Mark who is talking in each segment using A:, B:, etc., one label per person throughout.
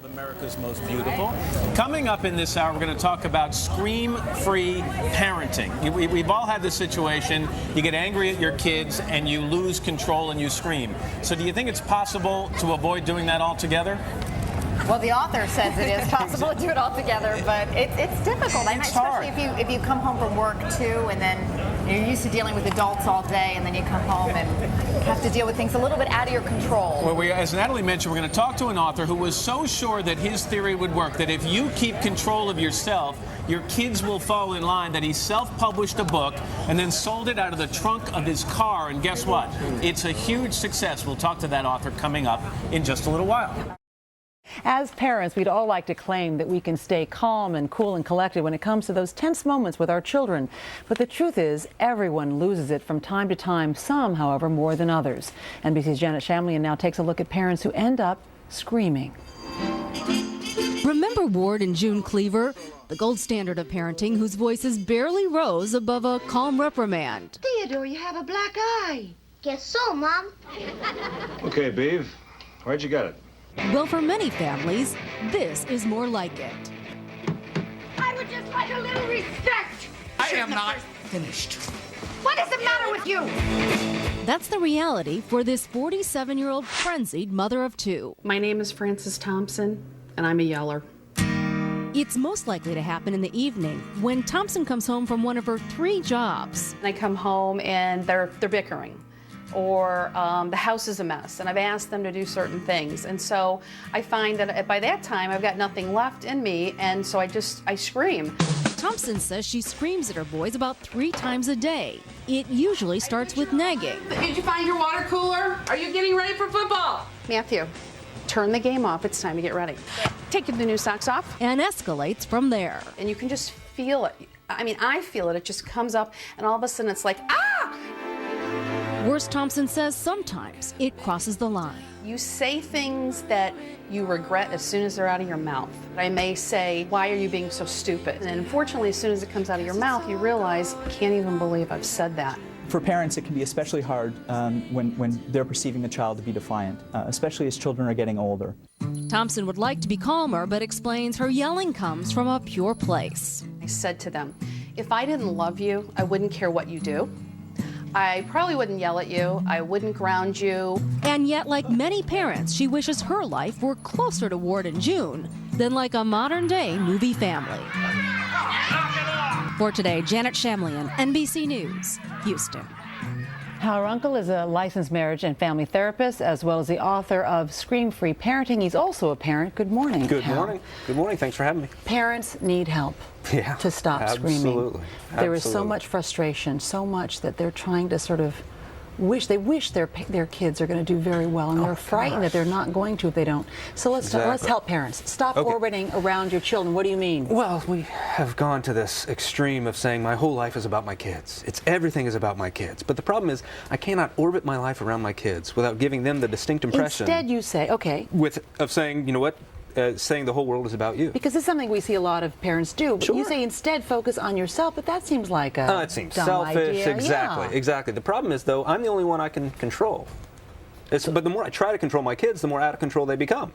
A: of America's most beautiful. Coming up in this hour, we're going to talk about scream-free parenting. We've all had this situation. You get angry at your kids and you lose control and you scream. So do you think it's possible to avoid doing that altogether?
B: Well, the author says it is possible to do it all together, but it's difficult.
A: It's
B: especially
A: hard.
B: if you come home from work too, and then you're used to dealing with adults all day, and then you come home and have to deal with things a little bit out of your control.
A: Well, as Natalie mentioned, we're going to talk to an author who was so sure that his theory would work, that if you keep control of yourself, your kids will fall in line, that he self-published a book and then sold it out of the trunk of his car, and guess what? It's a huge success. We'll talk to that author coming up in just a little while.
C: As parents, we'd all like to claim that we can stay calm and cool and collected when it comes to those tense moments with our children. But the truth is, everyone loses it from time to time, some, however, more than others. NBC's Janet Shamlian now takes a look at parents who end up screaming.
D: Remember Ward and June Cleaver, the gold standard of parenting, whose voices barely rose above a calm reprimand.
E: Theodore, you have a black eye. Guess so, Mom.
F: Okay, Beav, where'd you get it?
D: Well, for many families, this is more like it.
E: I would just like a little respect.
G: I am not finished.
E: What is the matter with you?
D: That's the reality for this 47-year-old frenzied mother of two.
H: My name is Frances Thompson, and I'm a yeller.
D: It's most likely to happen in the evening when Thompson comes home from one of her 3 jobs.
H: I come home and they're bickering, or the house is a mess, and I've asked them to do certain things. And so I find that by that time I've got nothing left in me, and so I scream.
D: Thompson says she screams at her boys about 3 times a day. It usually starts with nagging.
G: Did you find your water cooler? Are you getting ready for football?
H: Matthew, turn the game off. It's time to get ready. Take the new socks off.
D: And escalates from there.
H: And you can just feel it. I mean, I feel it. It just comes up, and all of a sudden it's like, ah!
D: Worse, Thompson says sometimes it crosses the line.
H: You say things that you regret as soon as they're out of your mouth. I may say, why are you being so stupid? And unfortunately, as soon as it comes out of your mouth, you realize, I can't even believe I've said that.
I: For parents, it can be especially hard when they're perceiving a child to be defiant, especially as children are getting older.
D: Thompson would like to be calmer, but explains her yelling comes from a pure place.
H: I said to them, if I didn't love you, I wouldn't care what you do. I probably wouldn't yell at you. I wouldn't ground you.
D: And yet, like many parents, she wishes her life were closer to Ward and June than like a modern-day movie family. For today, Janet Shamlian, NBC News, Houston.
C: Hal Runkel is a licensed marriage and family therapist, as well as the author of ScreamFree Parenting. He's also a parent. Good morning,
J: Good
C: Hal.
J: morning. Good morning. Thanks for having me.
C: Parents need help to stop
J: absolutely.
C: screaming. There is so
J: Absolutely.
C: much frustration, so much that they're trying to sort of wish their kids are going to do very well, and they're frightened that they're not going to if they don't. So let's help parents. Stop orbiting around your children. What do you mean?
J: Well, we have gone to this extreme of saying my whole life is about my kids. Everything is about my kids. But the problem is I cannot orbit my life around my kids without giving them the distinct impression.
C: Instead, you say, okay.
J: Of saying, you know what? Saying the whole world is about you.
C: Because it's something we see a lot of parents do. But
J: Sure.
C: You say instead focus on yourself, but that seems like a
J: it seems
C: dumb
J: selfish.
C: idea.
J: Exactly.
C: Yeah.
J: Exactly. The problem is, though, I'm the only one I can control. But the more I try to control my kids, the more out of control they become.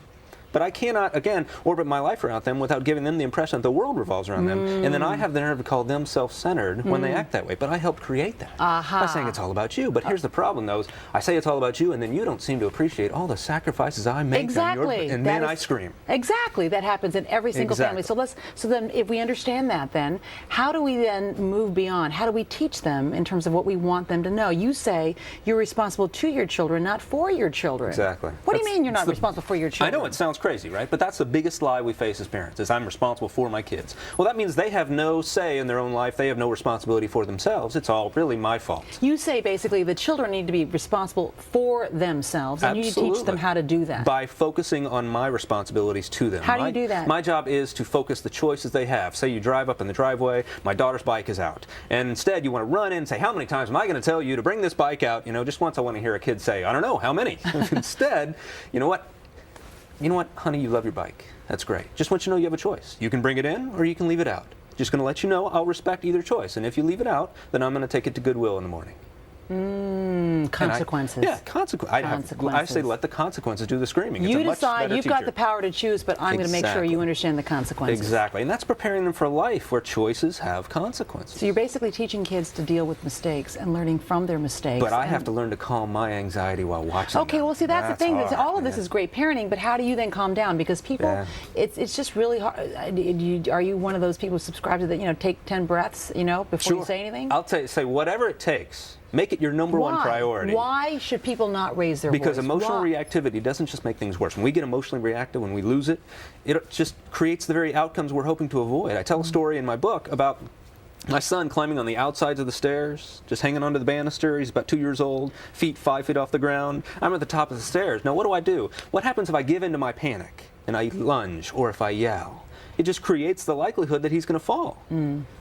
J: But I cannot, again, orbit my life around them without giving them the impression that the world revolves around them. And then I have the nerve to call them self-centered when they act that way. But I helped create that by saying it's all about you. But here's the problem, though. Is I say it's all about you, and then you don't seem to appreciate all the sacrifices I make.
C: Exactly.
J: And then I scream.
C: Exactly. That happens in every single family. So then if we understand that, then how do we then move beyond? How do we teach them in terms of what we want them to know? You say you're responsible to your children, not for your children.
J: Exactly.
C: What do you mean you're not responsible for your children?
J: I know it sounds crazy, right? But that's the biggest lie we face as parents, is I'm responsible for my kids. Well, that means they have no say in their own life. They have no responsibility for themselves. It's all really my fault.
C: You say basically the children need to be responsible for themselves, and you need to teach them how to do that.
J: By focusing on my responsibilities to them.
C: How do you do that?
J: My job is to focus the choices they have. Say you drive up in the driveway, my daughter's bike is out. And instead you want to run in and say, how many times am I going to tell you to bring this bike out? You know, just once I want to hear a kid say, I don't know, how many? Instead, you know what? You know what, honey, you love your bike. That's great. Just want you to know you have a choice. You can bring it in or you can leave it out. Just going to let you know I'll respect either choice. And if you leave it out, then I'm going to take it to Goodwill in the morning.
C: Consequences.
J: Consequences. I say let the consequences do the screaming.
C: You
J: it's a much
C: decide,
J: better
C: you've
J: teacher.
C: got the power to choose, but I'm going to make sure you understand the consequences.
J: Exactly. And that's preparing them for life where choices have consequences.
C: So you're basically teaching kids to deal with mistakes and learning from their mistakes.
J: But I have to learn to calm my anxiety while watching
C: Okay,
J: them.
C: well, see, that's the thing.
J: Hard,
C: All of this is great parenting, but how do you then calm down? Because people, it's just really hard. Are you one of those people who subscribe to the, take 10 breaths, before you say anything?
J: I'll say whatever it takes. Make it your number one priority.
C: Why should people not raise their
J: Because
C: voice?
J: emotional reactivity doesn't just make things worse. When we get emotionally reactive, when we lose it, it just creates the very outcomes we're hoping to avoid. I tell a story in my book about my son climbing on the outsides of the stairs, just hanging onto the banister. He's about 2 years old, feet 5 feet off the ground. I'm at the top of the stairs. Now, what do? What happens if I give in to my panic and I lunge or if I yell? It just creates the likelihood that he's going to fall.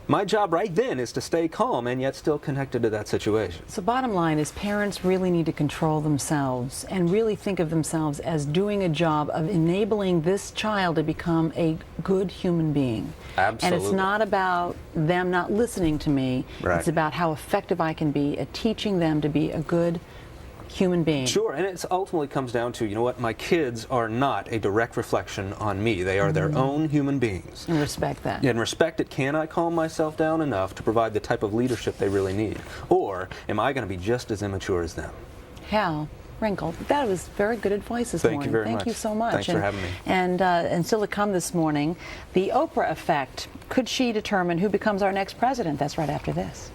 J: My job right then is to stay calm and yet still connected to that situation.
C: So bottom line is parents really need to control themselves and really think of themselves as doing a job of enabling this child to become a good human being.
J: Absolutely.
C: And it's not about them not listening to me.
J: Right.
C: It's about how effective I can be at teaching them to be a good human being.
J: Sure, and it ultimately comes down to, my kids are not a direct reflection on me. They are their own human beings.
C: And respect that.
J: And respect it. Can I calm myself down enough to provide the type of leadership they really need? Or am I going to be just as immature as them?
C: Hal Runkel, that was very good advice this morning.
J: Thank you very much.
C: Thank you so much.
J: Thanks for having me.
C: And still to come this morning, the Oprah effect. Could she determine who becomes our next president? That's right after this.